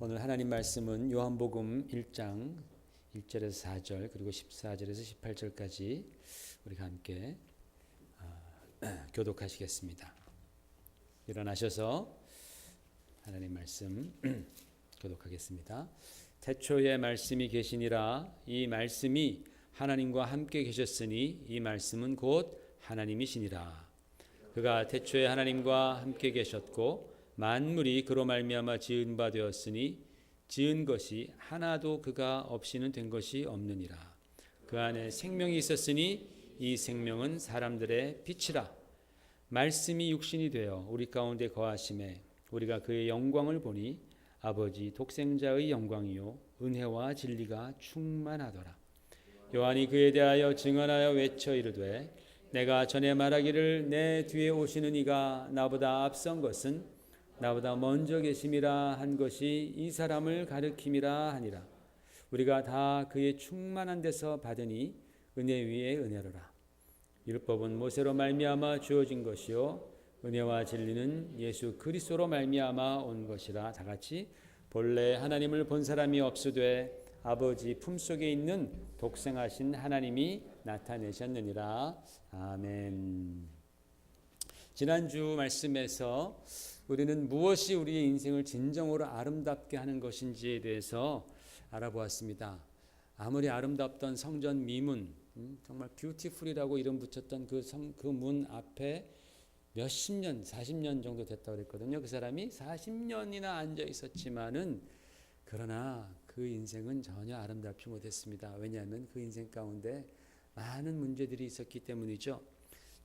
오늘 하나님 말씀은 요한복음 1장 1절에서 4절 그리고 14절에서 18절까지 우리가 함께 교독하시겠습니다. 일어나셔서 하나님 말씀 교독하겠습니다. 태초에 말씀이 계시니라. 이 말씀이 하나님과 함께 계셨으니 이 말씀은 곧 하나님이시니라. 그가 태초에 하나님과 함께 계셨고 만물이 그로 말미암아 지은 바 되었으니 지은 것이 하나도 그가 없이는 된 것이 없느니라. 그 안에 생명이 있었으니 이 생명은 사람들의 빛이라. 말씀이 육신이 되어 우리 가운데 거하심에 우리가 그의 영광을 보니 아버지 독생자의 영광이요 은혜와 진리가 충만하더라. 요한이 그에 대하여 증언하여 외쳐 이르되 내가 전에 말하기를 내 뒤에 오시는 이가 나보다 앞선 것은 나보다 먼저 계심이라 한 것이 이 사람을 가리킴이라 하니라. 우리가 다 그의 충만한 데서 받으니 은혜 위에 은혜로라. 율법은 모세로 말미암아 주어진 것이요 은혜와 진리는 예수 그리스도로 말미암아 온 것이라. 다 같이 본래 하나님을 본 사람이 없으되 아버지 품속에 있는 독생하신 하나님이 나타내셨느니라. 아멘. 지난주 말씀에서 우리는 무엇이 우리의 인생을 진정으로 아름답게 하는 것인지에 대해서 알아보았습니다. 아무리 아름답던 성전 미문, 정말 뷰티풀이라고 이름 붙였던 그 문 앞에 몇십 년, 40년 정도 됐다고 그랬거든요. 그 사람이 40년이나 앉아 있었지만은 그러나 그 인생은 전혀 아름답지 못했습니다. 왜냐하면 그 인생 가운데 많은 문제들이 있었기 때문이죠.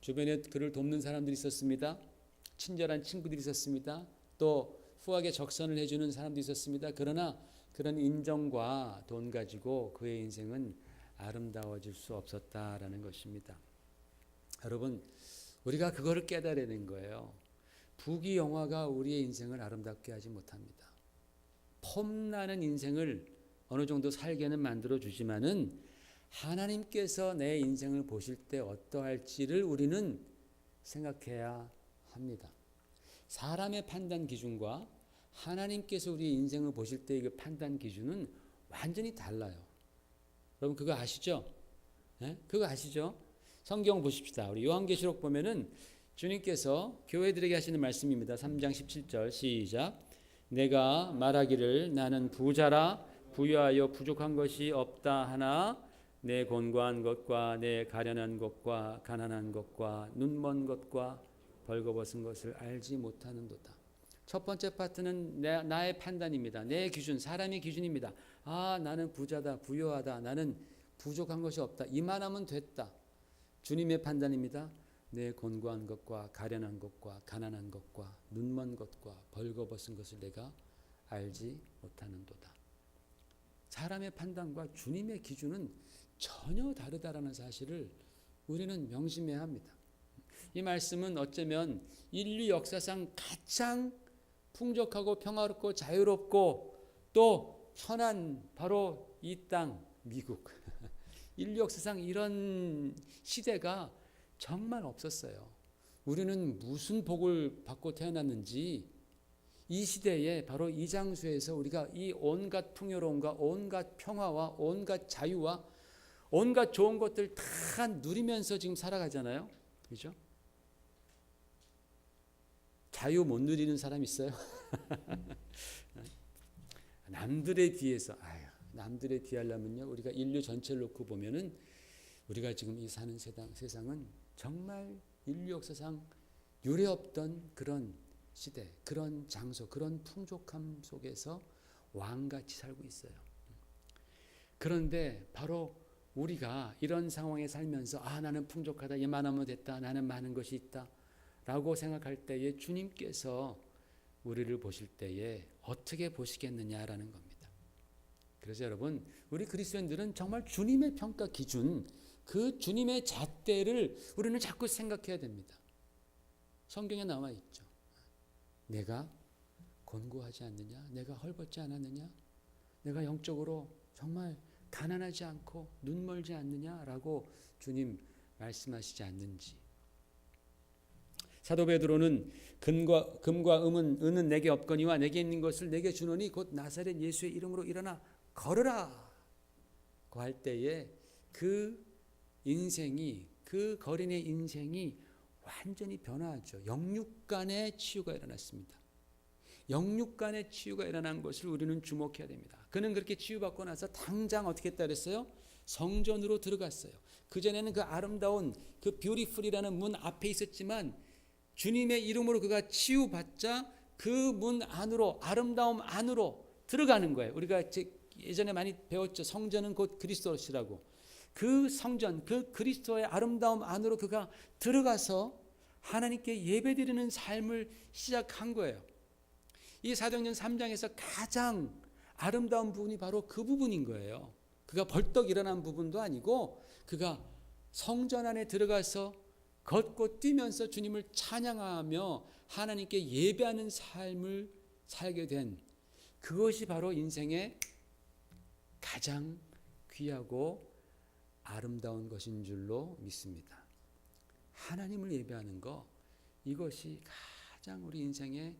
주변에 그를 돕는 사람들이 있었습니다. 친절한 친구들이 있었습니다. 또 후하게 적선을 해주는 사람도 있었습니다. 그러나 그런 인정과 돈 가지고 그의 인생은 아름다워질 수 없었다라는 것입니다. 여러분, 우리가 그거를 깨달아내는 거예요. 부귀 영화가 우리의 인생을 아름답게 하지 못합니다. 폼나는 인생을 어느 정도 살게는 만들어 주지만은 하나님께서 내 인생을 보실 때 어떠할지를 우리는 생각해야 합니다. 사람의 판단 기준과 하나님께서 우리 인생을 보실 때의 그 판단 기준은 완전히 달라요. 여러분 그거 아시죠? 네? 그거 아시죠? 성경 보십시다. 우리 요한계시록 보면은 주님께서 교회들에게 하시는 말씀입니다. 3장 17절 시작. 내가 말하기를 나는 부자라 부유하여 부족한 것이 없다 하나 내 곤고한 것과 내 가련한 것과 가난한 것과 눈먼 것과 벌거벗은 것을 알지 못하는도다. 첫 번째 파트는 나의 판단입니다. 내 기준, 사람의 기준입니다. 아, 나는 부자다, 부유하다, 나는 부족한 것이 없다. 이만하면 됐다. 주님의 판단입니다. 내 곤고한 것과 가련한 것과 가난한 것과 눈먼 것과 벌거벗은 것을 내가 알지 못하는도다. 사람의 판단과 주님의 기준은 전혀 다르다라는 사실을 우리는 명심해야 합니다. 이 말씀은 어쩌면 인류 역사상 가장 풍족하고 평화롭고 자유롭고 또 편한 바로 이 땅 미국 인류 역사상 이런 시대가 정말 없었어요. 우리는 무슨 복을 받고 태어났는지 이 시대에 바로 이 장소에서 우리가 이 온갖 풍요로움과 온갖 평화와 온갖 자유와 온갖 좋은 것들 다 누리면서 지금 살아가잖아요. 그렇죠? 자유 못 누리는 사람 있어요? 남들에 비해서 남들에 비하려면요 우리가 인류 전체를 놓고 보면은 우리가 지금 이 사는 세상은 정말 인류 역사상 유례없던 그런 시대, 그런 장소, 그런 풍족함 속에서 왕같이 살고 있어요. 그런데 바로 우리가 이런 상황에 살면서 나는 풍족하다, 이만하면 됐다, 나는 많은 것이 있다 라고 생각할 때에 주님께서 우리를 보실 때에 어떻게 보시겠느냐라는 겁니다. 그래서 여러분 우리 그리스도인들은 정말 주님의 평가 기준, 그 주님의 잣대를 우리는 자꾸 생각해야 됩니다. 성경에 나와 있죠. 내가 곤고하지 않느냐? 내가 헐벗지 않았느냐? 내가 영적으로 정말 가난하지 않고 눈멀지 않느냐라고 주님 말씀하시지 않는지. 사도 베드로는 금과 은은 내게 없거니와 내게 있는 것을 내게 주노니 곧 나사렛 예수의 이름으로 일어나 걸으라 고 할 때에 그 인생이, 그 거린의 인생이 완전히 변화하죠. 영육간의 치유가 일어났습니다. 영육간의 치유가 일어난 것을 우리는 주목해야 됩니다. 그는 그렇게 치유받고 나서 당장 어떻게 했다 그랬어요? 성전으로 들어갔어요. 그전에는 그 아름다운 그 뷰티풀이라는 문 앞에 있었지만 주님의 이름으로 그가 치유받자 그 문 안으로, 아름다움 안으로 들어가는 거예요. 우리가 예전에 많이 배웠죠. 성전은 곧 그리스도시라고. 그 성전, 그 그리스도의 아름다움 안으로 그가 들어가서 하나님께 예배드리는 삶을 시작한 거예요. 이 사도행전 3장에서 가장 아름다운 부분이 바로 그 부분인 거예요. 그가 벌떡 일어난 부분도 아니고 그가 성전 안에 들어가서 걷고 뛰면서 주님을 찬양하며 하나님께 예배하는 삶을 살게 된, 그것이 바로 인생의 가장 귀하고 아름다운 것인 줄로 믿습니다. 하나님을 예배하는 것, 이것이 가장 우리 인생의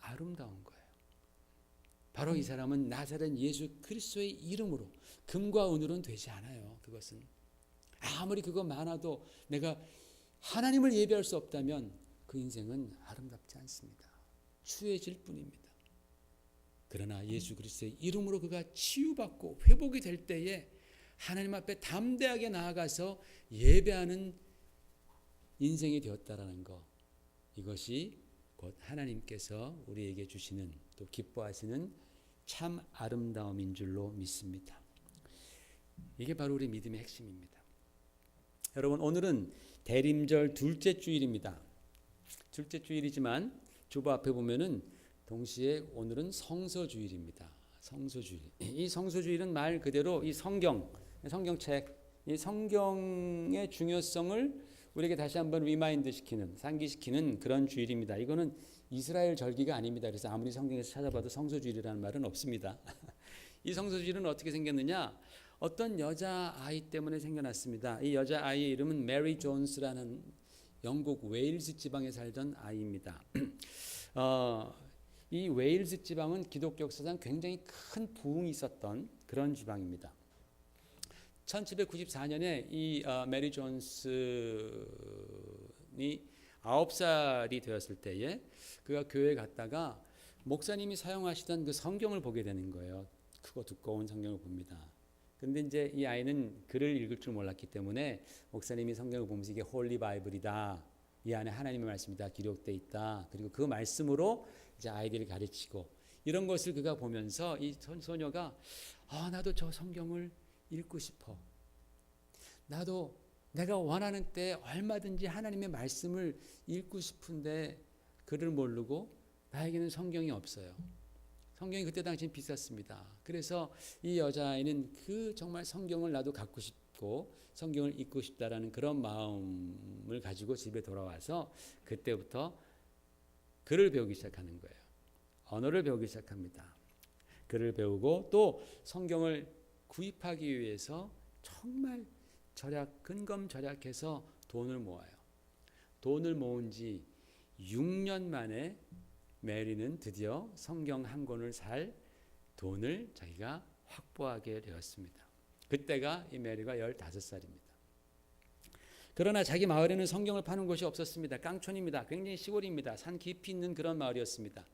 아름다운 거예요. 바로 이 사람은 나사렛 예수 그리스도의 이름으로, 금과 은으로는 되지 않아요. 그것은 아무리 그거 많아도 내가 하나님을 예배할 수 없다면 그 인생은 아름답지 않습니다. 추해질 뿐입니다. 그러나 예수 그리스도의 이름으로 그가 치유받고 회복이 될 때에 하나님 앞에 담대하게 나아가서 예배하는 인생이 되었다라는 것, 이것이 곧 하나님께서 우리에게 주시는, 또 기뻐하시는 참 아름다움인 줄로 믿습니다. 이게 바로 우리 믿음의 핵심입니다. 여러분, 오늘은 대림절 둘째 주일입니다. 둘째 주일이지만 주보 앞에 보면은 동시에 오늘은 성서주일입니다. 성서주일. 이 성서주일은 말 그대로 이 성경책, 이 성경의 중요성을 우리에게 다시 한번 리마인드 시키는, 상기시키는 그런 주일입니다. 이거는 이스라엘 절기가 아닙니다. 그래서 아무리 성경에서 찾아봐도 성서주일이라는 말은 없습니다. 이 성서주일은 어떻게 생겼느냐? 어떤 여자아이 때문에 생겨났습니다. 이 여자아이의 이름은 메리 존스라는 영국 웨일즈 지방에 살던 아이입니다. 이 웨일즈 지방은 기독교 역사상 굉장히 큰 부흥이 있었던 그런 지방입니다. 1794년에 이 메리 존슨이 9살이 되었을 때에 그가 교회에 갔다가 목사님이 사용하시던 그 성경을 보게 되는 거예요. 크고 두꺼운 성경을 봅니다. 그런데 이제 이 아이는 글을 읽을 줄 몰랐기 때문에 목사님이 성경을 보면서 이게 홀리 바이블이다, 이 안에 하나님의 말씀이 다 기록되어 있다, 그리고 그 말씀으로 이제 아이들을 가르치고, 이런 것을 그가 보면서 이 소녀가 나도 저 성경을 읽고 싶어. 나도 내가 원하는 때 얼마든지 하나님의 말씀을 읽고 싶은데 글을 모르고 나에게는 성경이 없어요. 성경이 그때 당시엔 비쌌습니다. 그래서 이 여자아이는 그 정말 성경을 나도 갖고 싶고 성경을 읽고 싶다라는 그런 마음을 가지고 집에 돌아와서 그때부터 글을 배우기 시작하는 거예요. 언어를 배우기 시작합니다. 글을 배우고 또 성경을 구입하기 위해서 정말 근검절약해서 돈을 모아요. 돈을 모은 지 6년 만에 메리는 드디어 성경 한 권을 살 돈을 자기가 확보하게 되었습니다. 그때가 이 메리가 15살입니다. 그러나 자기 마을에는 성경을 파는 곳이 없었습니다. 깡촌입니다. 굉장히 시골입니다. 산 깊이 있는 그런 마을이었습니다.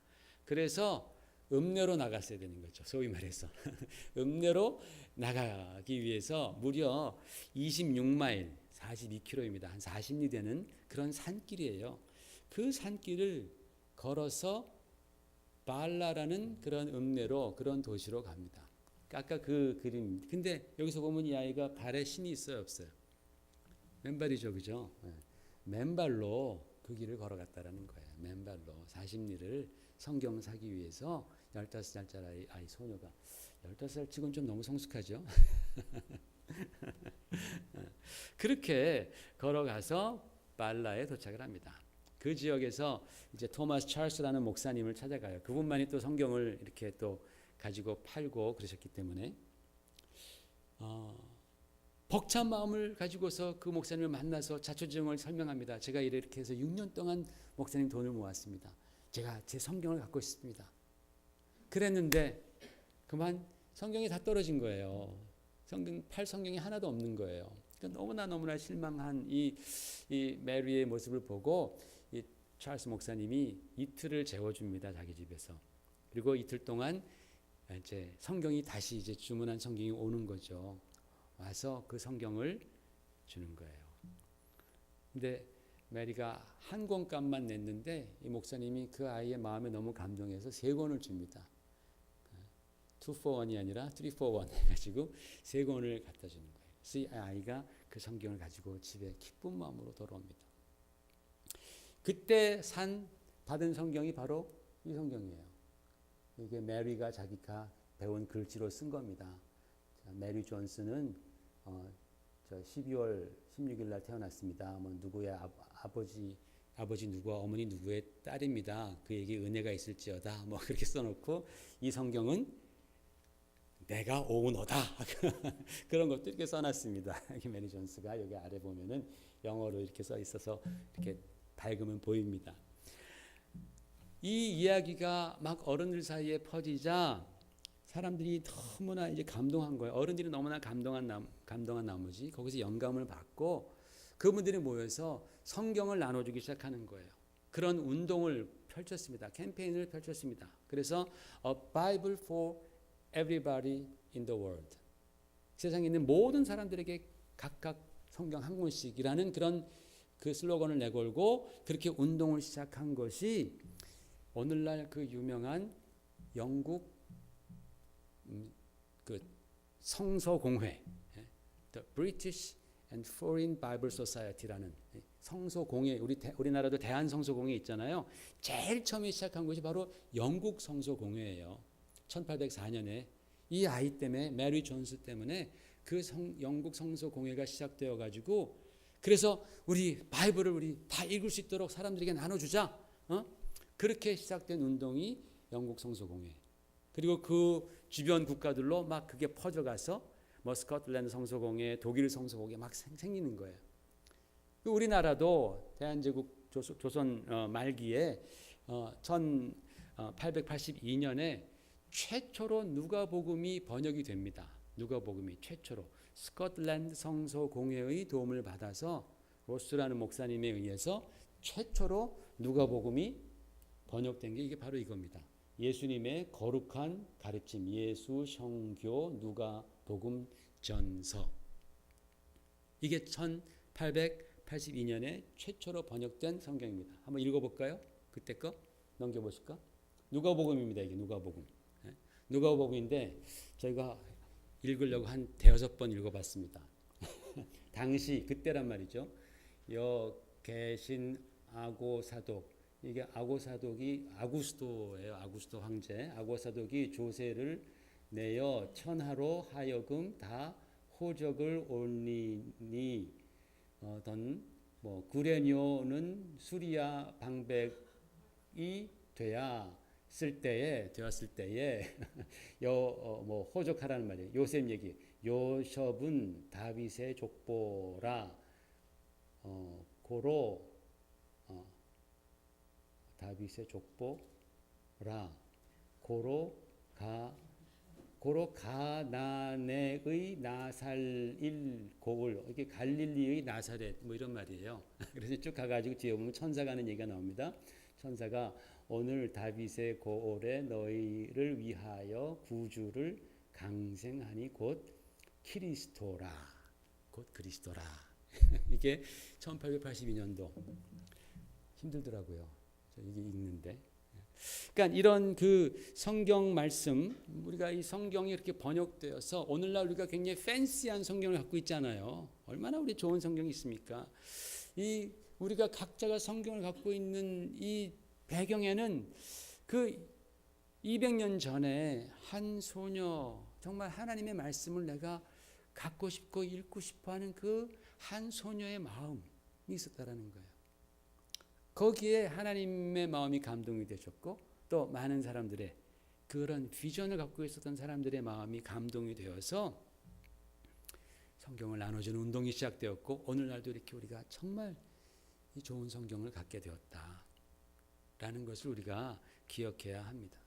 그래서 읍내로 나갔어야 되는 거죠. 소위 말해서 읍내로 나가기 위해서 무려 26마일, 42km입니다. 한 40리 되는 그런 산길이에요. 그 산길을 걸어서 발라라는 그런 읍내로, 그런 도시로 갑니다. 아까 그 그림입니다. 근데 여기서 보면 이 아이가 발에 신이 있어요, 없어요? 맨발이죠, 그죠? 맨발로 그 길을 걸어갔다라는 거예요. 맨발로 40리를 성경 사기 위해서 15살짜리 아이 소녀가, 15살 치고는 좀 너무 성숙하죠. 그렇게 걸어가서 발라에 도착을 합니다. 그 지역에서 이제 토마스 찰스라는 목사님을 찾아가요. 그분만이 또 성경을 이렇게 또 가지고 팔고 그러셨기 때문에 벅찬 마음을 가지고서 그 목사님을 만나서 자초지종을 설명합니다. 제가 이렇게 해서 6년 동안 목사님 돈을 모았습니다. 제가 제 성경을 갖고 싶습니다. 그랬는데 그만 성경이 다 떨어진 거예요. 팔 성경이 하나도 없는 거예요. 그러니까 너무나 실망한 이 메리의 모습을 보고 이 찰스 목사님이 이틀을 재워줍니다. 자기 집에서. 그리고 이틀 동안 이제 성경이 다시 이제 주문한 성경이 오는 거죠. 와서 그 성경을 주는 거예요. 근데 메리가 한 권값만 냈는데 이 목사님이 그 아이의 마음에 너무 감동해서 3권을 줍니다. 2 for 1이 아니라 3 for 1 해가지고 3권을 갖다 주는 거예요. 그래서 이 아이가 그 성경을 가지고 집에 기쁜 마음으로 돌아옵니다. 그때 받은 성경이 바로 이 성경이에요. 이게 메리가 자기가 배운 글씨로 쓴 겁니다. 메리 존스는 저 12월 16일 날 태어났습니다. 뭐 누구의 아버지 누구와 어머니 누구의 딸입니다. 그에게 은혜가 있을지어다. 뭐 그렇게 써놓고 이 성경은 내가 오너다. 그런 것도 이렇게 써놨습니다. 메리 존스가 여기 아래 보면은 영어로 이렇게 써 있어서 이렇게 밝으면 보입니다. 이 이야기가 막 어른들 사이에 퍼지자 사람들이 너무나 이제 감동한 거예요. 어른들이 너무나 감동한 나머지 거기서 영감을 받고 그분들이 모여서 성경을 나눠주기 시작하는 거예요. 그런 운동을 펼쳤습니다. 캠페인을 펼쳤습니다. 그래서 A Bible for Everybody in the World. 세상에 있는 모든 사람들에게 각각 성경 한 권씩이라는 그런 그 슬로건을 내걸고 그렇게 운동을 시작한 것이 오늘날 그 유명한 영국 그 성서공회, The British and Foreign Bible Society라는 성서공회, 우리나라도 대한성서공회 있잖아요. 제일 처음에 시작한 것이 바로 영국 성서공회예요. 1804년에 이 아이 때문에 메리 존스 때문에 그 영국 성서공회가 시작되어 가지고 그래서 우리 바이블을 우리 다 읽을 수 있도록 사람들에게 나눠주자. 그렇게 시작된 운동이 영국 성서공회. 그리고 그 주변 국가들로 막 그게 퍼져가서 뭐 스코틀랜드 성서공회, 독일 성서공회 막 생기는 거예요. 우리나라도 대한제국 조선 말기에 1882년에 최초로 누가복음이 번역이 됩니다. 누가복음이 최초로 스코틀랜드 성서공회의 도움을 받아서 로스라는 목사님에 의해서 최초로 누가복음이 번역된 게 이게 바로 이겁니다. 예수님의 거룩한 가르침, 예수 성교 누가복음 전서. 이게 1882년에 최초로 번역된 성경입니다. 한번 읽어볼까요? 그때 거 넘겨보실까? 누가복음입니다. 이게 누가복음. 누가복음인데 저희가 읽으려고 한 5번 읽어봤습니다. 당시 그때란 말이죠. 계신 아고사독, 이게 아고사독이 아구스도예요. 아구스도 황제. 아고사독이 조세를 내어 천하로 하여금 다 호적을 올리니 구레뇨는 수리아 방백이 되었을 때에 호적하라는 말이에요. 요셉 얘기. 요셉은 다윗의 족보라 다윗의 족보라 고로 가나네의 나살일 고을, 이게 갈릴리의 나사렛 뭐 이런 말이에요. 그래서 쭉 가가지고 뒤에 보면 천사가 하는 얘기가 나옵니다. 천사가 오늘 다윗의 고을에 너희를 위하여 구주를 강생하니 곧 그리스도라. 이게 1882년도 힘들더라고요. 이게 읽는데. 그러니까 이런 그 성경 말씀, 우리가 이 성경이 이렇게 번역되어서 오늘날 우리가 굉장히 팬시한 성경을 갖고 있잖아요. 얼마나 우리 좋은 성경이 있습니까? 이 우리가 각자가 성경을 갖고 있는 이 배경에는 그 200년 전에 한 소녀, 정말 하나님의 말씀을 내가 갖고 싶고 읽고 싶어하는 그 한 소녀의 마음이 있었다라는 거예요. 거기에 하나님의 마음이 감동이 되셨고 또 많은 사람들의 그런 비전을 갖고 있었던 사람들의 마음이 감동이 되어서 성경을 나눠주는 운동이 시작되었고 오늘날도 이렇게 우리가 정말 이 좋은 성경을 갖게 되었다라는 것을 우리가 기억해야 합니다.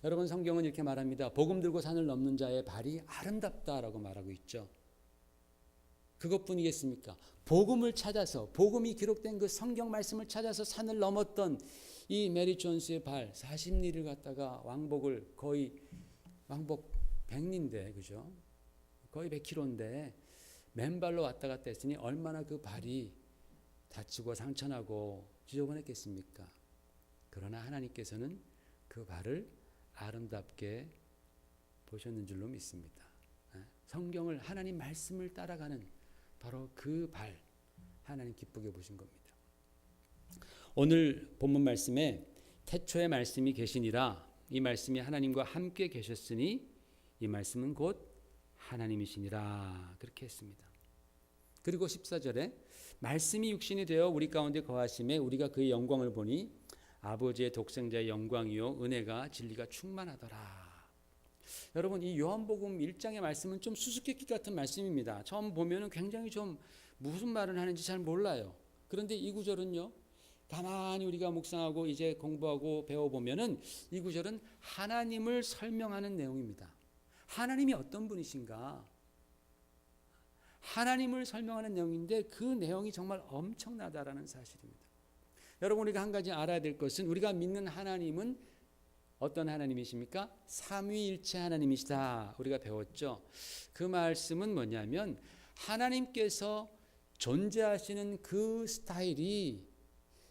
여러분, 성경은 이렇게 말합니다. 복음 들고 산을 넘는 자의 발이 아름답다라고 말하고 있죠. 그것뿐이겠습니까? 복음을 찾아서, 복음이 기록된 그 성경 말씀을 찾아서 산을 넘었던 이 메리 존스의 발, 40리를 갖다가 왕복을 거의 왕복 100리인데, 그죠? 거의 100km인데 맨발로 왔다 갔다 했으니 얼마나 그 발이 다치고 상처나고 지저분했겠습니까? 그러나 하나님께서는 그 발을 아름답게 보셨는 줄로 믿습니다. 성경을, 하나님 말씀을 따라가는 바로 그 발, 하나님 기쁘게 보신 겁니다. 오늘 본문 말씀에 태초에 말씀이 계시니라, 이 말씀이 하나님과 함께 계셨으니 이 말씀은 곧 하나님이시니라, 그렇게 했습니다. 그리고 14절에 말씀이 육신이 되어 우리 가운데 거하심에 우리가 그의 영광을 보니 아버지의 독생자의 영광이요 은혜가 진리가 충만하더라. 여러분, 이 요한복음 1장의 말씀은 좀 수수께끼 같은 말씀입니다. 처음 보면은 굉장히 좀 무슨 말을 하는지 잘 몰라요. 그런데 이 구절은요, 가만히 우리가 묵상하고 이제 공부하고 배워보면은 이 구절은 하나님을 설명하는 내용입니다. 하나님이 어떤 분이신가? 하나님을 설명하는 내용인데 그 내용이 정말 엄청나다라는 사실입니다. 여러분, 우리가 한 가지 알아야 될 것은 우리가 믿는 하나님은 어떤 하나님이십니까? 삼위일체 하나님이시다. 우리가 배웠죠. 그 말씀은 뭐냐면 하나님께서 존재하시는 그 스타일이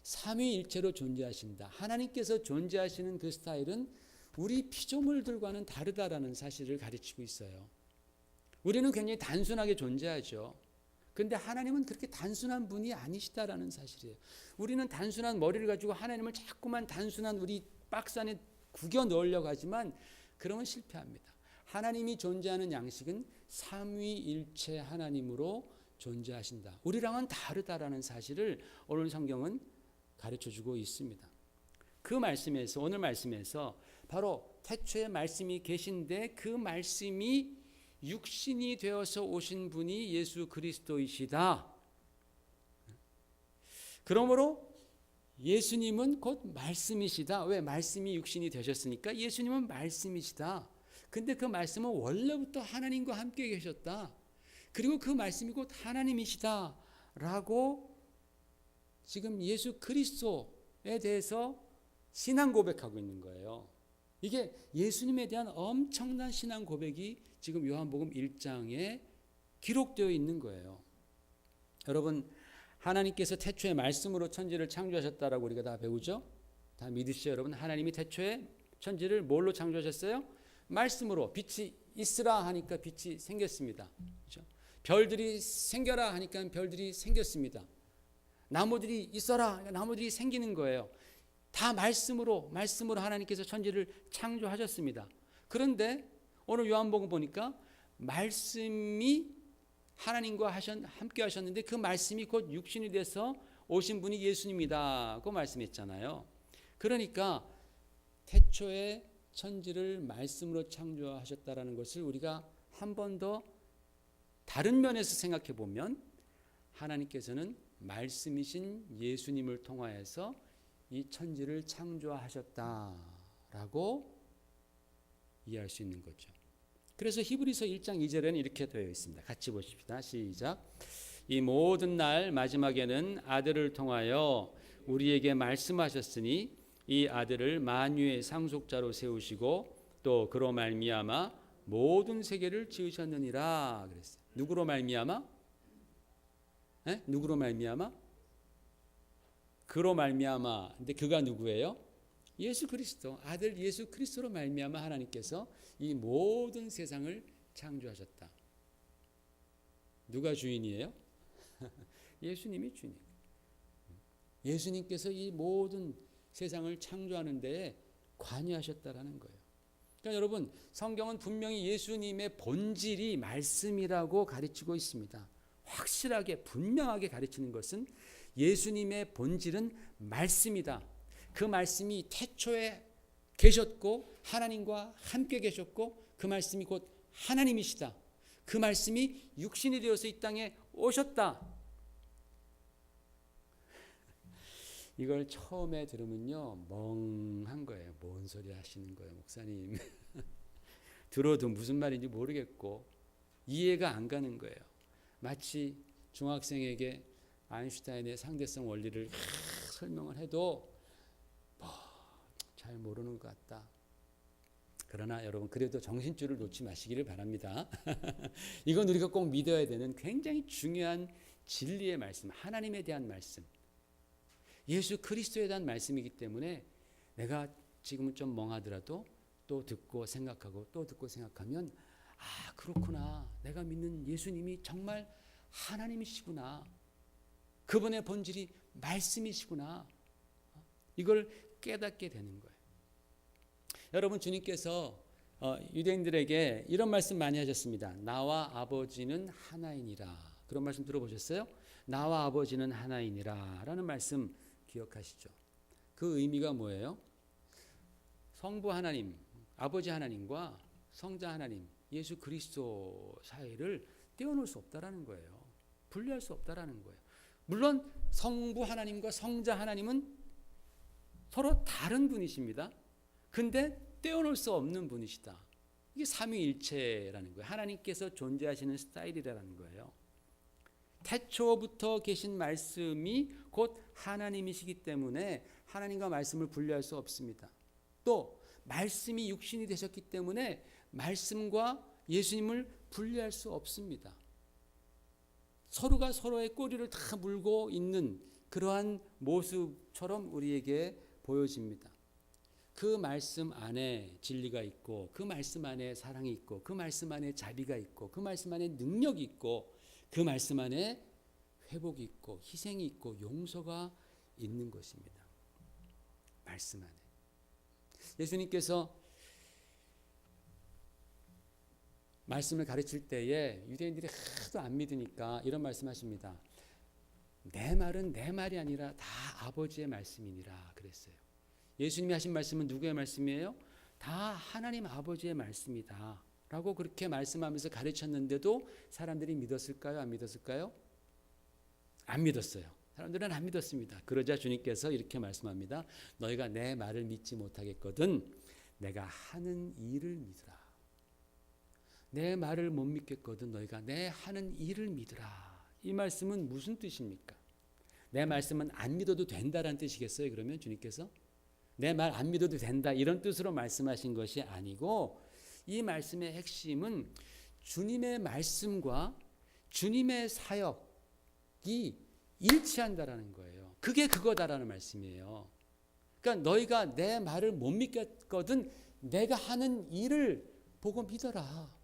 삼위일체로 존재하신다. 하나님께서 존재하시는 그 스타일은 우리 피조물들과는 다르다라는 사실을 가르치고 있어요. 우리는 굉장히 단순하게 존재하죠. 그런데 하나님은 그렇게 단순한 분이 아니시다라는 사실이에요. 우리는 단순한 머리를 가지고 하나님을 자꾸만 단순한 우리 박스 안에 구겨 넣으려고 하지만 그러면 실패합니다. 하나님이 존재하는 양식은 삼위일체 하나님으로 존재하신다. 우리랑은 다르다라는 사실을 오늘 성경은 가르쳐주고 있습니다. 그 말씀에서, 오늘 말씀에서 바로 태초에 말씀이 계신데 그 말씀이 육신이 되어서 오신 분이 예수 그리스도이시다. 그러므로 예수님은 곧 말씀이시다. 왜? 말씀이 육신이 되셨으니까 예수님은 말씀이시다. 근데 그 말씀은 원래부터 하나님과 함께 계셨다. 그리고 그 말씀이 곧 하나님이시다 라고 지금 예수 그리스도에 대해서 신앙 고백하고 있는 거예요. 이게 예수님에 대한 엄청난 신앙 고백이 지금 요한복음 1장에 기록되어 있는 거예요. 여러분, 하나님께서 태초에 말씀으로 천지를 창조하셨다라고 우리가 다 배우죠? 다 믿으시죠, 여러분? 하나님이 태초에 천지를 뭘로 창조하셨어요? 말씀으로. 빛이 있으라 하니까 빛이 생겼습니다. 그렇죠? 별들이 생겨라 하니까 별들이 생겼습니다. 나무들이 있어라 하니까 나무들이 생기는 거예요. 다 말씀으로 하나님께서 천지를 창조하셨습니다. 그런데 오늘 요한복음 보니까 말씀이 하나님과 함께 하셨는데 그 말씀이 곧 육신이 돼서 오신 분이 예수님이다 그 말씀했잖아요. 그러니까 태초에 천지를 말씀으로 창조하셨다라는 것을 우리가 한 번 더 다른 면에서 생각해 보면 하나님께서는 말씀이신 예수님을 통하여서 이 천지를 창조하셨다라고 이해할 수 있는 거죠. 그래서 히브리서 1장 2절에는 이렇게 되어 있습니다. 같이 보십시다. 시작. 이 모든 날 마지막에는 아들을 통하여 우리에게 말씀하셨으니 이 아들을 만유의 상속자로 세우시고 또 그로 말미암아 모든 세계를 지으셨느니라 그랬어요. 누구로 말미암아? 네? 누구로 말미암아? 그로 말미암아. 근데 그가 누구예요? 예수 그리스도, 아들 예수 그리스도로 말미암아 하나님께서 이 모든 세상을 창조하셨다. 누가 주인이에요? 예수님이 주인. 예수님께서 이 모든 세상을 창조하는 데에 관여하셨다라는 거예요. 그러니까 여러분, 성경은 분명히 예수님의 본질이 말씀이라고 가르치고 있습니다. 확실하게 분명하게 가르치는 것은 예수님의 본질은 말씀이다. 그 말씀이 태초에 계셨고 하나님과 함께 계셨고 그 말씀이 곧 하나님이시다. 그 말씀이 육신이 되어서 이 땅에 오셨다. 이걸 처음에 들으면요 멍한 거예요. 뭔 소리 하시는 거예요 목사님. 들어도 무슨 말인지 모르겠고 이해가 안 가는 거예요. 마치 중학생에게 아인슈타인의 상대성 원리를 설명을 해도 잘 모르는 것 같다. 그러나 여러분 그래도 정신줄을 놓지 마시기를 바랍니다. 이건 우리가 꼭 믿어야 되는 굉장히 중요한 진리의 말씀, 하나님에 대한 말씀, 예수 그리스도에 대한 말씀이기 때문에 내가 지금은 좀 멍하더라도 또 듣고 생각하고 또 듣고 생각하면 아 그렇구나. 내가 믿는 예수님이 정말 하나님이시구나. 그분의 본질이 말씀이시구나. 이걸 깨닫게 되는 거예요. 여러분 주님께서 유대인들에게 이런 말씀 많이 하셨습니다. 나와 아버지는 하나이니라. 그런 말씀 들어보셨어요? 나와 아버지는 하나이니라 라는 말씀 기억하시죠? 그 의미가 뭐예요? 성부 하나님, 아버지 하나님과 성자 하나님, 예수 그리스도 사이를 떼어놓을 수 없다라는 거예요. 분리할 수 없다라는 거예요. 물론 성부 하나님과 성자 하나님은 서로 다른 분이십니다. 근데 떼어놓을 수 없는 분이시다. 이게 삼위일체라는 거예요. 하나님께서 존재하시는 스타일이라는 거예요. 태초부터 계신 말씀이 곧 하나님이시기 때문에 하나님과 말씀을 분리할 수 없습니다. 또 말씀이 육신이 되셨기 때문에 말씀과 예수님을 분리할 수 없습니다. 서로가 서로의 꼬리를 다 물고 있는 그러한 모습처럼 우리에게 보여집니다. 그 말씀 안에 진리가 있고 그 말씀 안에 사랑이 있고 그 말씀 안에 자비가 있고 그 말씀 안에 능력이 있고 그 말씀 안에 회복이 있고 희생이 있고 용서가 있는 것입니다. 말씀 안에. 예수님께서 말씀을 가르칠 때에 유대인들이 하도 안 믿으니까 이런 말씀하십니다. 내 말은 내 말이 아니라 다 아버지의 말씀이니라 그랬어요. 예수님이 하신 말씀은 누구의 말씀이에요? 다 하나님 아버지의 말씀이다 라고 그렇게 말씀하면서 가르쳤는데도 사람들이 믿었을까요? 안 믿었을까요? 안 믿었어요. 사람들은 안 믿었습니다. 그러자 주님께서 이렇게 말씀합니다. 너희가 내 말을 믿지 못하겠거든 내가 하는 일을 믿으라. 내 말을 못 믿겠거든 너희가 내 하는 일을 믿으라. 이 말씀은 무슨 뜻입니까? 내 말씀은 안 믿어도 된다라는 뜻이겠어요? 그러면 주님께서 내 말 안 믿어도 된다 이런 뜻으로 말씀하신 것이 아니고 이 말씀의 핵심은 주님의 말씀과 주님의 사역이 일치한다라는 거예요. 그게 그거다라는 말씀이에요. 그러니까 너희가 내 말을 못 믿겠거든 내가 하는 일을 보고 믿어라.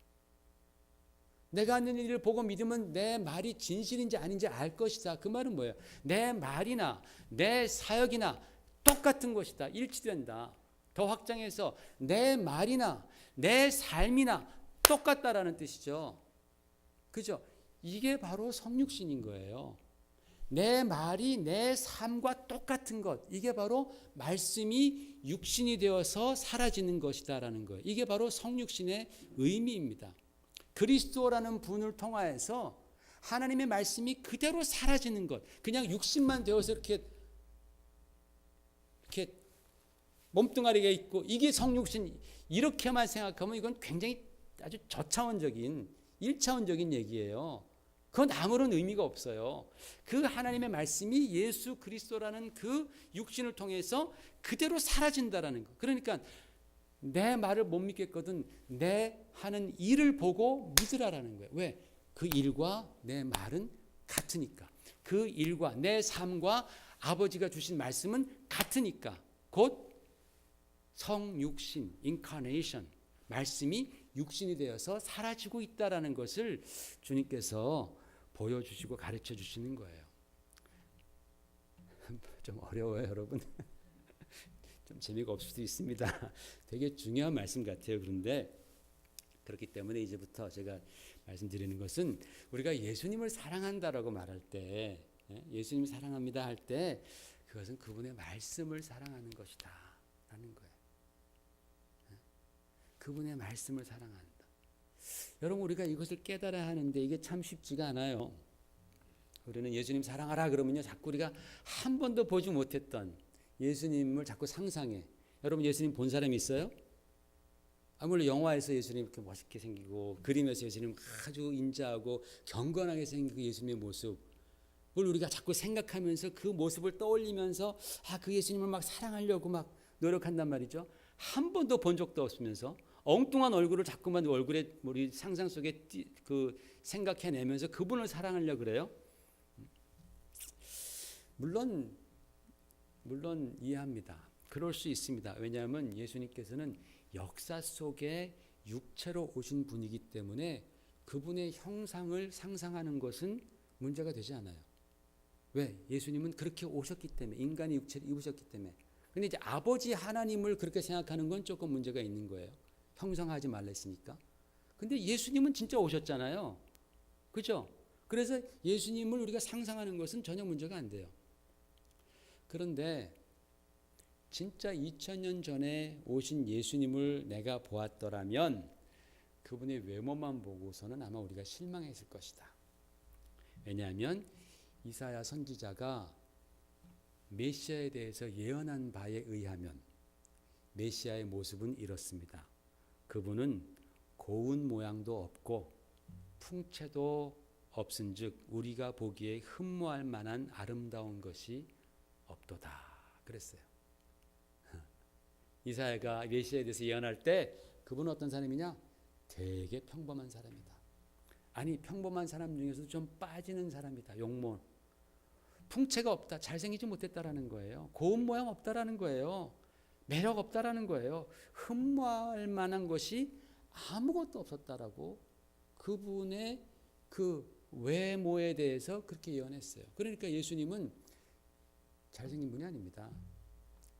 내가 하는 일을 보고 믿으면 내 말이 진실인지 아닌지 알 것이다. 그 말은 뭐예요? 내 말이나 내 사역이나 똑같은 것이다. 일치된다. 더 확장해서 내 말이나 내 삶이나 똑같다라는 뜻이죠. 그죠? 이게 바로 성육신인 거예요. 내 말이 내 삶과 똑같은 것. 이게 바로 말씀이 육신이 되어서 사라지는 것이다라는 거예요. 이게 바로 성육신의 의미입니다. 그리스도라는 분을 통하여서 하나님의 말씀이 그대로 사라지는 것. 그냥 육신만 되어서 이렇게 몸뚱아리가 있고 이게 성육신 이렇게만 생각하면 이건 굉장히 아주 저차원적인 1차원적인 얘기예요. 그건 아무런 의미가 없어요. 그 하나님의 말씀이 예수 그리스도라는 그 육신을 통해서 그대로 사라진다라는 거. 그러니까 내 말을 못 믿겠거든 내 하는 일을 보고 믿으라라는 거예요. 왜? 그 일과 내 말은 같으니까. 그 일과 내 삶과 아버지가 주신 말씀은 같으니까. 곧 성육신, 인카네이션, 말씀이 육신이 되어서 사라지고 있다라는 것을 주님께서 보여주시고 가르쳐 주시는 거예요. 좀 어려워요, 여러분. 좀 재미가 없을 수도 있습니다. 되게 중요한 말씀 같아요. 그런데 그렇기 때문에 이제부터 제가 말씀드리는 것은 우리가 예수님을 사랑한다라고 말할 때, 예수님 사랑합니다 할 때 그것은 그분의 말씀을 사랑하는 것이다 라는 거예요. 그분의 말씀을 사랑한다. 여러분 우리가 이것을 깨달아야 하는데 이게 참 쉽지가 않아요. 우리는 예수님 사랑하라 그러면요 자꾸 우리가 한 번도 보지 못했던 예수님을 자꾸 상상해. 여러분 예수님 본 사람이 있어요? 아무리 영화에서 예수님 이렇게 멋있게 생기고 그림에서 예수님 아주 인자하고 경건하게 생긴 그 예수님의 모습을 우리가 자꾸 생각하면서 그 모습을 떠올리면서 그 예수님을 막 사랑하려고 막 노력한단 말이죠. 한 번도 본 적도 없으면서 엉뚱한 얼굴을 자꾸만 얼굴에 우리 상상 속에 생각해내면서 그분을 사랑하려고 그래요. 물론 이해합니다. 그럴 수 있습니다. 왜냐하면 예수님께서는 역사 속에 육체로 오신 분이기 때문에 그분의 형상을 상상하는 것은 문제가 되지 않아요. 왜? 예수님은 그렇게 오셨기 때문에, 인간의 육체를 입으셨기 때문에. 근데 이제 아버지 하나님을 그렇게 생각하는 건 조금 문제가 있는 거예요. 형상하지 말라 했으니까. 근데 예수님은 진짜 오셨잖아요. 그죠? 그래서 예수님을 우리가 상상하는 것은 전혀 문제가 안 돼요. 그런데 진짜 2000년 전에 오신 예수님을 내가 보았더라면 그분의 외모만 보고서는 아마 우리가 실망했을 것이다. 왜냐하면 이사야 선지자가 메시아에 대해서 예언한 바에 의하면 메시아의 모습은 이렇습니다. 그분은 고운 모양도 없고 풍채도 없은즉 우리가 보기에 흠모할 만한 아름다운 것이 없도다. 그랬어요. 이사야가 메시아에 대해서 예언할 때 그분은 어떤 사람이냐? 되게 평범한 사람이다. 아니 평범한 사람 중에서 좀 빠지는 사람이다. 용모. 풍채가 없다. 잘생기지 못했다라는 거예요. 고운 모양 없다라는 거예요. 매력 없다라는 거예요. 흠모할 만한 것이 아무것도 없었다라고 그분의 그 외모에 대해서 그렇게 예언했어요. 그러니까 예수님은 잘생긴 분이 아닙니다.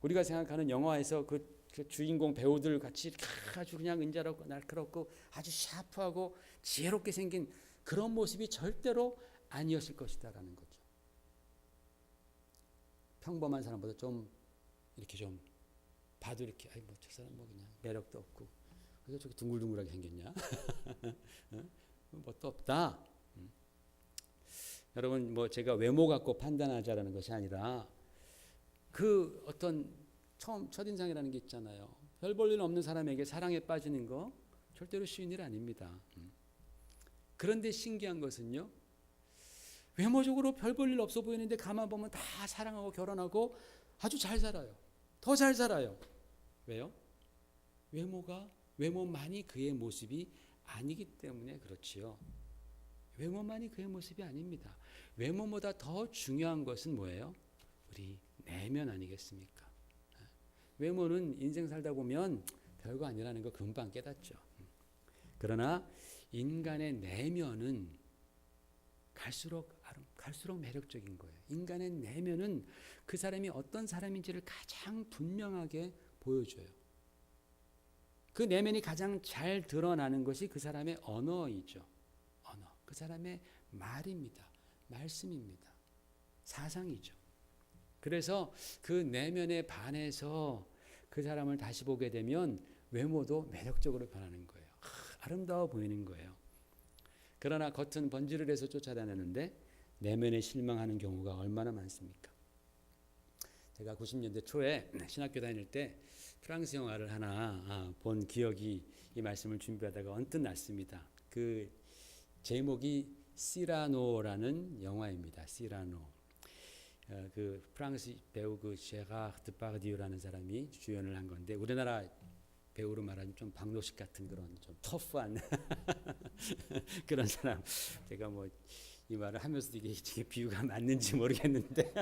우리가 생각하는 영화에서 그 주인공 배우들 같이 아주 그냥 은자롭고 날카롭고 아주 샤프하고 지혜롭게 생긴 그런 모습이 절대로 아니었을 것이다라는 거죠. 평범한 사람보다 좀 이렇게 좀 봐도 이렇게 저 사람 뭐 그냥 매력도 없고 그래서 저렇게 둥글둥글하게 생겼냐? 뭣도 없다. 여러분 뭐 제가 외모 갖고 판단하자라는 것이 아니라 그 어떤 처음 첫인상이라는 게 있잖아요. 별 볼 일 없는 사람에게 사랑에 빠지는 거 절대로 쉬운 일 아닙니다. 그런데 신기한 것은요. 외모적으로 별 볼 일 없어 보이는데 가만 보면 다 사랑하고 결혼하고 아주 잘 살아요. 더 잘 살아요. 왜요? 외모만이 그의 모습이 아니기 때문에 그렇지요. 외모만이 그의 모습이 아닙니다. 외모보다 더 중요한 것은 뭐예요? 우리 내면 아니겠습니까? 외모는 인생 살다 보면 별거 아니라는 거 금방 깨닫죠. 그러나 인간의 내면은 갈수록 매력적인 거예요. 인간의 내면은 그 사람이 어떤 사람인지를 가장 분명하게 보여줘요. 그 내면이 가장 잘 드러나는 것이 그 사람의 언어이죠. 언어. 그 사람의 말입니다. 말씀입니다. 사상이죠. 그래서 그 내면에 반해서 그 사람을 다시 보게 되면 외모도 매력적으로 변하는 거예요. 아름다워 보이는 거예요. 그러나 겉은 번지를 해서 쫓아다녔는데 내면에 실망하는 경우가 얼마나 많습니까? 제가 90년대 초에 신학교 다닐 때 프랑스 영화를 하나 본 기억이 이 말씀을 준비하다가 언뜻 났습니다. 그 제목이 시라노라는 영화입니다. 시라노. 그 프랑스 배우 그 제라르 드파르디유라는 사람이 주연을 한 건데 우리나라 배우로 말하면 좀 박노식 같은 그런 좀 터프한 그런 사람. 제가 뭐 이 말을 하면서도 이게 비유가 맞는지 모르겠는데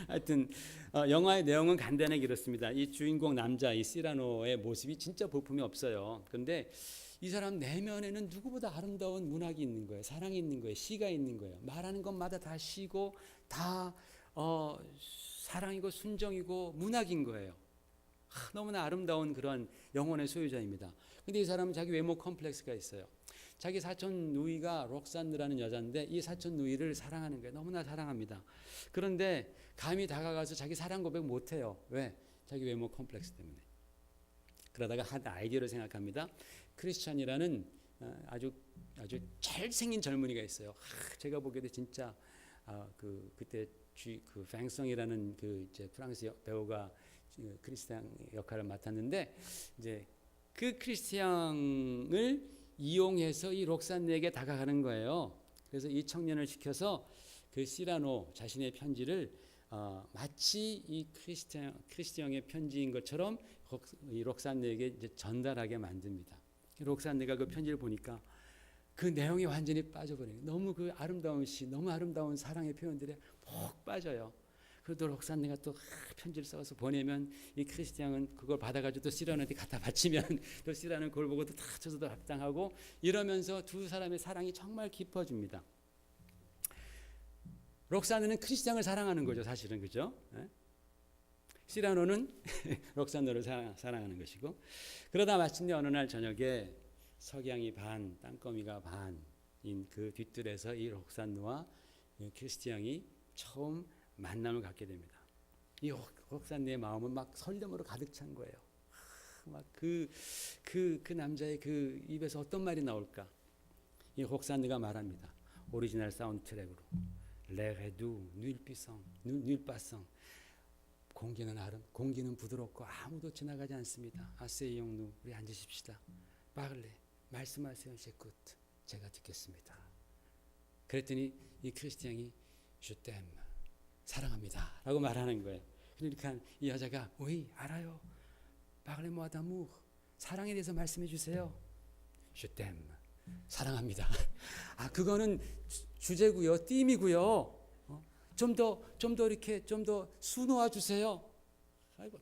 하여튼 영화의 내용은 간단하게 이렇습니다. 이 주인공 남자 이 시라노의 모습이 진짜 볼품이 없어요. 그런데 이 사람 내면에는 누구보다 아름다운 문학이 있는 거예요. 사랑이 있는 거예요. 시가 있는 거예요. 말하는 것마다 다 시고 다 사랑이고 순정이고 문학인 거예요. 너무나 아름다운 그런 영혼의 소유자입니다. 근데 이 사람은 자기 외모 컴플렉스가 있어요. 자기 사촌 누이가 록산느라는 여자인데 이 사촌 누이를 사랑하는 거예요. 너무나 사랑합니다. 그런데 감히 다가가서 자기 사랑 고백 못해요. 왜? 자기 외모 컴플렉스 때문에. 그러다가 한 아이디어를 생각합니다. 크리스찬이라는 아주 잘생긴 젊은이가 있어요. 제가 보기에도 진짜 그때 그 팽성이라는 그 이제 프랑스 배우가 크리스티앙 역할을 맡았는데 이제 그 크리스티앙을 이용해서 이 록산네에게 다가가는 거예요. 그래서 이 청년을 시켜서 그 시라노 자신의 편지를 마치 이 크리스티앙의 편지인 것처럼 이 록산네에게 이제 전달하게 만듭니다. 록산네가 그 편지를 보니까 그 내용이 완전히 빠져버려요. 너무 그 아름다운 시, 너무 아름다운 사랑의 표현들에 푹 빠져요. 그래도 록산네가 또 편지를 써서 보내면 이 크리스티앙은 그걸 받아가지고 또 시라노한테 갖다 바치면 또 시라노는 그걸 보고 또 다 쳐서도 합당하고 이러면서 두 사람의 사랑이 정말 깊어집니다. 록산네는 크리스티앙을 사랑하는 거죠, 사실은. 그죠? 시라노는 록산네를 사랑하는 것이고, 그러다 마침내 어느 날 저녁에 석양이 반, 땅거미가 반인 그 뒤뜰에서 이 록산네와 크리스티앙이 처음 만남을 갖게 됩니다. 이 록산네의 마음은 막 설렘으로 가득 찬 거예요. 막 그 남자의 그 입에서 어떤 말이 나올까? 이 록산네가 말합니다. 오리지널 사운드 트랙으로. l'air est doux, nulle passant. 공기는 부드럽고 아무도 지나가지 않습니다. asseyons-nous, 우리 앉으십시다. parlez, 말씀하세요. j'écoute, 제가 듣겠습니다. 그랬더니 이 크리스티앙이 je t'aime, 사랑합니다 라고 말하는 거예요. 그러니까 이 여자가 oui, 알아요. parlez-moi d'amour, 사랑에 대해서 말씀해 주세요. je t'aime, 사랑합니다. 그거는 주제고요, 띠임이고요. 좀 더 이렇게 좀 더 수놓아 주세요.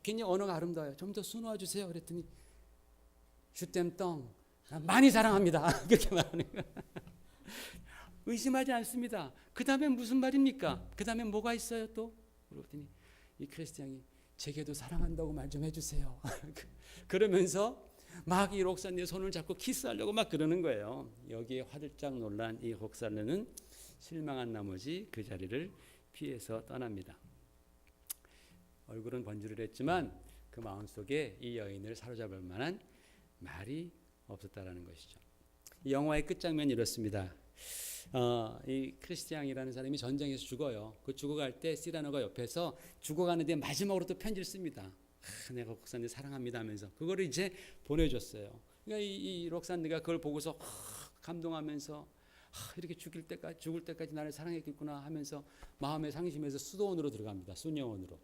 굉장히 언어가 아름다워요. 좀 더 수놓아 주세요. 그랬더니 je t'aime tant, 많이 사랑합니다. 그렇게 말하는 거예요. 의심하지 않습니다. 그 다음에 무슨 말입니까? 그 다음에 뭐가 있어요 또? 그랬더니 이 크리스티앙이 제게도 사랑한다고 말 좀 해주세요. 그러면서 막 이 록산네 손을 잡고 키스하려고 막 그러는 거예요. 여기에 화들짝 놀란 이 록산네는 실망한 나머지 그 자리를 피해서 떠납니다. 얼굴은 번지르르했지만 그 마음속에 이 여인을 사로잡을 만한 말이 없었다라는 것이죠. 이 영화의 끝장면이 이렇습니다. 이 크리스티앙이라는 사람이 전쟁에서 죽어요. 그 죽어갈 때 시라노가 옆에서 죽어가는데 마지막으로 또 편지를 씁니다. 내가 록산네 사랑합니다 하면서 그거를 이제 보내줬어요. 그러니까 이 록산네가 그걸 보고서 감동하면서 이렇게 죽을 때까지 나를 사랑했겠구나 하면서 마음의 상심에서 수도원으로 들어갑니다. 수녀원으로.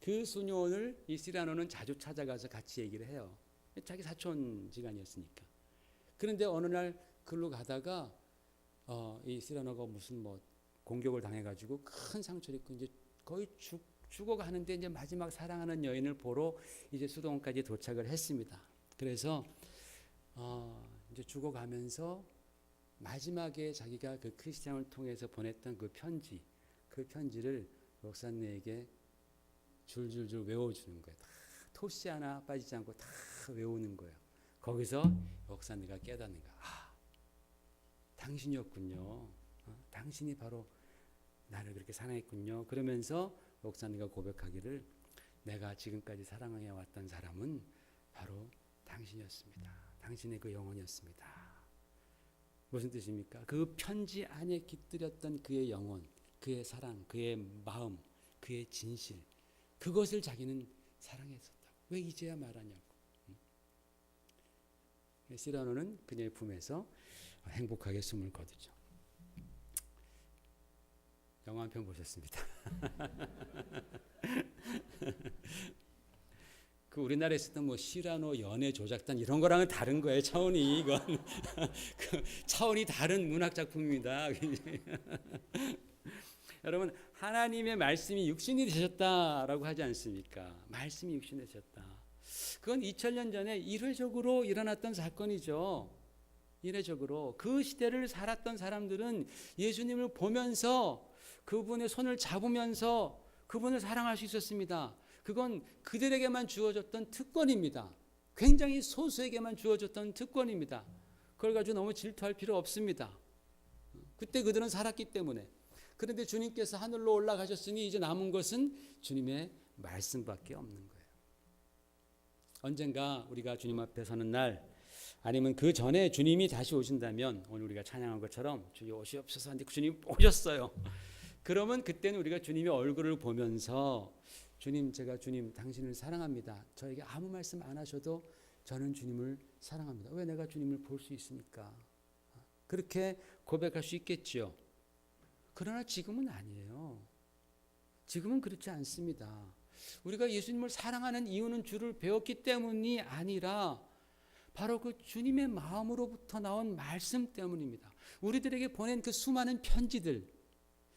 그 수녀원을 이 시라노는 자주 찾아가서 같이 얘기를 해요. 자기 사촌지간이었으니까. 그런데 어느 날 글로 가다가 이 시라노가 무슨 공격을 당해가지고 큰 상처를 입고 이제 거의 죽어가는데 이제 마지막 사랑하는 여인을 보러 이제 수도원까지 도착을 했습니다. 그래서 이제 죽어가면서 마지막에 자기가 그 크리스티앙을 통해서 보냈던 그 편지를 록산네에게 줄줄줄 외워주는 거예요. 토시 하나 빠지지 않고 다 외우는 거예요. 거기서 록산네가 깨닫는 거야. 당신이었군요. 당신이 바로 나를 그렇게 사랑했군요. 그러면서 록산네가 고백하기를 내가 지금까지 사랑해 왔던 사람은 바로 당신이었습니다. 당신의 그 영혼이었습니다. 무슨 뜻입니까? 그 편지 안에 깃들였던 그의 영혼, 그의 사랑, 그의 마음, 그의 진실, 그것을 자기는 사랑했었다고. 왜 이제야 말하냐고. 시라노는 그녀의 품에서 행복하게 숨을 거두죠. 영화 한 편 보셨습니다. 그 우리나라에 있었던 시라노 연애 조작단 이런 거랑은 다른 거예요. 차원이 이건 그 차원이 다른 문학 작품입니다. 여러분 하나님의 말씀이 육신이 되셨다라고 하지 않습니까? 말씀이 육신이 되셨다. 그건 2000년 전에 일회적으로 일어났던 사건이죠. 일회적으로 그 시대를 살았던 사람들은 예수님을 보면서 그분의 손을 잡으면서 그분을 사랑할 수 있었습니다. 그건 그들에게만 주어졌던 특권입니다. 굉장히 소수에게만 주어졌던 특권입니다. 그걸 가지고 너무 질투할 필요 없습니다. 그때 그들은 살았기 때문에. 그런데 주님께서 하늘로 올라가셨으니 이제 남은 것은 주님의 말씀밖에 없는 거예요. 언젠가 우리가 주님 앞에 서는 날, 아니면 그 전에 주님이 다시 오신다면, 오늘 우리가 찬양한 것처럼 주여 오시옵소서 하는데 주님 오셨어요. 그러면 그때는 우리가 주님의 얼굴을 보면서 주님, 제가 주님 당신을 사랑합니다. 저에게 아무 말씀 안 하셔도 저는 주님을 사랑합니다. 왜 내가 주님을 볼 수 있으니까. 그렇게 고백할 수 있겠지요. 그러나 지금은 아니에요. 지금은 그렇지 않습니다. 우리가 예수님을 사랑하는 이유는 주를 배웠기 때문이 아니라 바로 그 주님의 마음으로부터 나온 말씀 때문입니다. 우리들에게 보낸 그 수많은 편지들,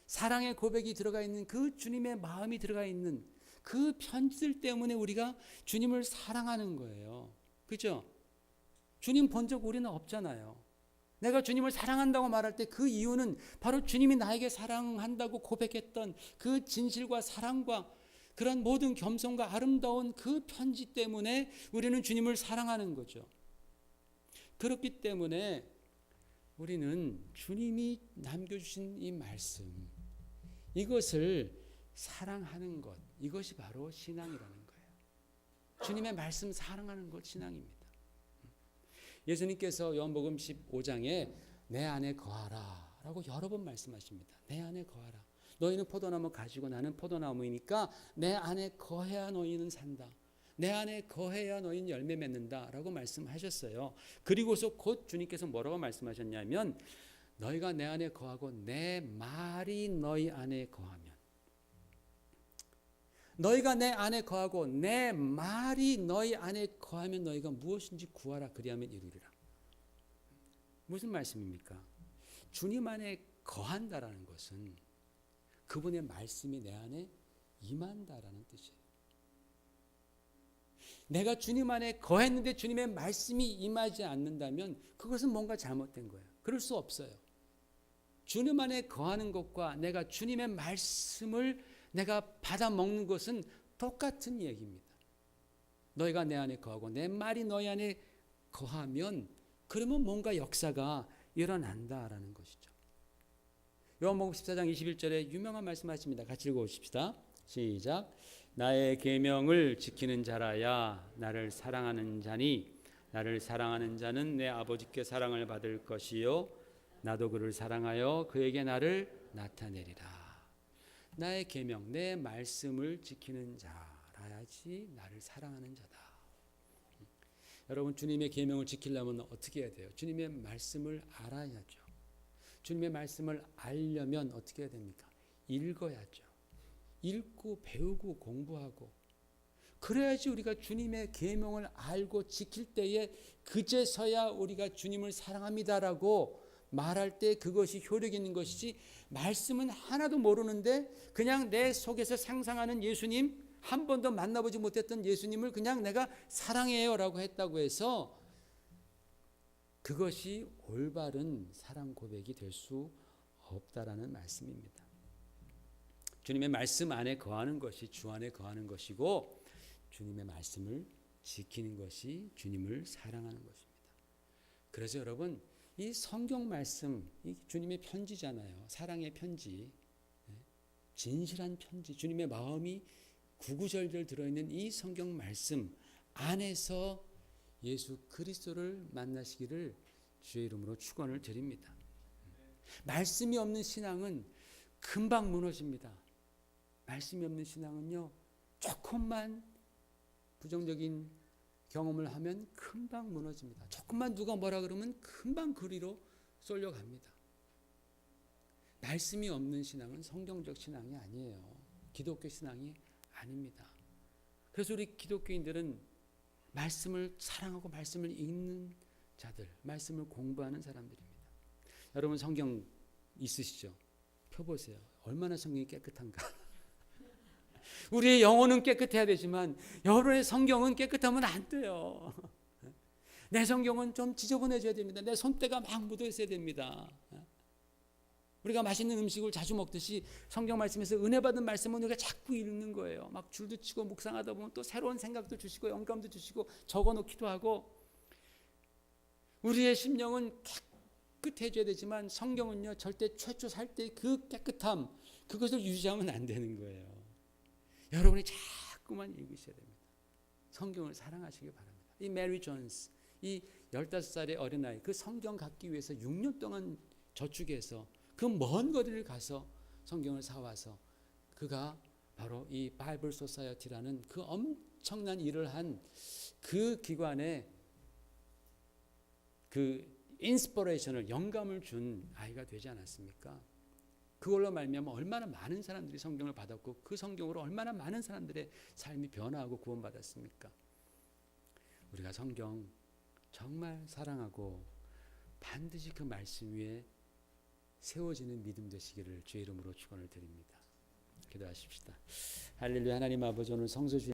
사랑의 고백이 들어가 있는 그 주님의 마음이 들어가 있는 그 편지들 때문에 우리가 주님을 사랑하는 거예요. 그죠? 주님 본 적 우리는 없잖아요. 내가 주님을 사랑한다고 말할 때 그 이유는 바로 주님이 나에게 사랑한다고 고백했던 그 진실과 사랑과 그런 모든 겸손과 아름다운 그 편지 때문에 우리는 주님을 사랑하는 거죠. 그렇기 때문에 우리는 주님이 남겨주신 이 말씀, 이것을 사랑하는 것, 이것이 바로 신앙이라는 거예요. 주님의 말씀 사랑하는 것 신앙입니다. 예수님께서 요한복음 15장에 내 안에 거하라 라고 여러 번 말씀하십니다. 내 안에 거하라. 너희는 포도나무 가지고 나는 포도나무이니까 내 안에 거해야 너희는 산다. 내 안에 거해야 너희는 열매 맺는다 라고 말씀하셨어요. 그리고서 곧 주님께서 뭐라고 말씀하셨냐면 너희가 내 안에 거하고 내 말이 너희 안에 거하면, 너희가 내 안에 거하고 내 말이 너희 안에 거하면 너희가 무엇인지 구하라 그리하면 이루리라. 무슨 말씀입니까? 주님 안에 거한다라는 것은 그분의 말씀이 내 안에 임한다라는 뜻이에요. 내가 주님 안에 거했는데 주님의 말씀이 임하지 않는다면 그것은 뭔가 잘못된 거예요. 그럴 수 없어요. 주님 안에 거하는 것과 내가 주님의 말씀을 내가 받아 먹는 것은 똑같은 얘기입니다. 너희가 내 안에 거하고 내 말이 너희 안에 거하면 그러면 뭔가 역사가 일어난다라는 것이죠. 요한복음 14장 21절에 유명한 말씀하십니다. 같이 읽어보십시다. 시작. 나의 계명을 지키는 자라야 나를 사랑하는 자니 나를 사랑하는 자는 내 아버지께 사랑을 받을 것이요 나도 그를 사랑하여 그에게 나를 나타내리라. 나의 계명, 내 말씀을 지키는 자라야지 나를 사랑하는 자다. 여러분, 주님의 계명을 지키려면 어떻게 해야 돼요? 주님의 말씀을 알아야죠. 주님의 말씀을 알려면 어떻게 해야 됩니까? 읽어야죠. 읽고 배우고 공부하고 그래야지 우리가 주님의 계명을 알고 지킬 때에 그제서야 우리가 주님을 사랑합니다라고 말할 때 그것이 효력 있는 것이지, 말씀은 하나도 모르는데 그냥 내 속에서 상상하는 예수님, 한 번도 만나보지 못했던 예수님을 그냥 내가 사랑해요 라고 했다고 해서 그것이 올바른 사랑 고백이 될 수 없다라는 말씀입니다. 주님의 말씀 안에 거하는 것이 주 안에 거하는 것이고 주님의 말씀을 지키는 것이 주님을 사랑하는 것입니다. 그래서 여러분, 이 성경 말씀, 이 주님의 편지잖아요. 사랑의 편지, 진실한 편지, 주님의 마음이 구구절절 들어있는 이 성경 말씀 안에서 예수 그리스도를 만나시기를 주의 이름으로 축원을 드립니다. 말씀이 없는 신앙은 금방 무너집니다. 말씀이 없는 신앙은요, 조금만 부정적인 경험을 하면 금방 무너집니다. 조금만 누가 뭐라 그러면 금방 그리로 쏠려갑니다. 말씀이 없는 신앙은 성경적 신앙이 아니에요. 기독교 신앙이 아닙니다. 그래서 우리 기독교인들은 말씀을 사랑하고 말씀을 읽는 자들, 말씀을 공부하는 사람들입니다. 여러분 성경 있으시죠? 펴보세요. 얼마나 성경이 깨끗한가. 우리의 영혼은 깨끗해야 되지만 여러분의 성경은 깨끗하면 안 돼요. 내 성경은 좀 지저분해져야 됩니다. 내 손때가 막 묻어 있어야 됩니다. 우리가 맛있는 음식을 자주 먹듯이 성경 말씀에서 은혜 받은 말씀은 우리가 자꾸 읽는 거예요. 막 줄도 치고 묵상하다 보면 또 새로운 생각도 주시고 영감도 주시고 적어놓기도 하고, 우리의 심령은 깨끗해져야 되지만 성경은요 절대 최초 살 때 그 깨끗함, 그것을 유지하면 안 되는 거예요. 여러분이 자꾸만 읽으셔야 됩니다. 성경을 사랑하시기 바랍니다. 이 메리 존스, 이 15살의 어린아이, 그 성경 갖기 위해서 6년 동안 저축해서 그 먼 거리를 가서 성경을 사와서 그가 바로 이 바이블 소사이어티라는 그 엄청난 일을 한 그 기관에 그 인스피레이션을, 영감을 준 아이가 되지 않았습니까? 그걸로 말미암아 얼마나 많은 사람들이 성경을 받았고 그 성경으로 얼마나 많은 사람들의 삶이 변화하고 구원받았습니까? 우리가 성경 정말 사랑하고 반드시 그 말씀 위에 세워지는 믿음 되시기를 주의 이름으로 축원을 드립니다. 기도하십시다. 할렐루야. 하나님 아버지, 오늘 성서 주님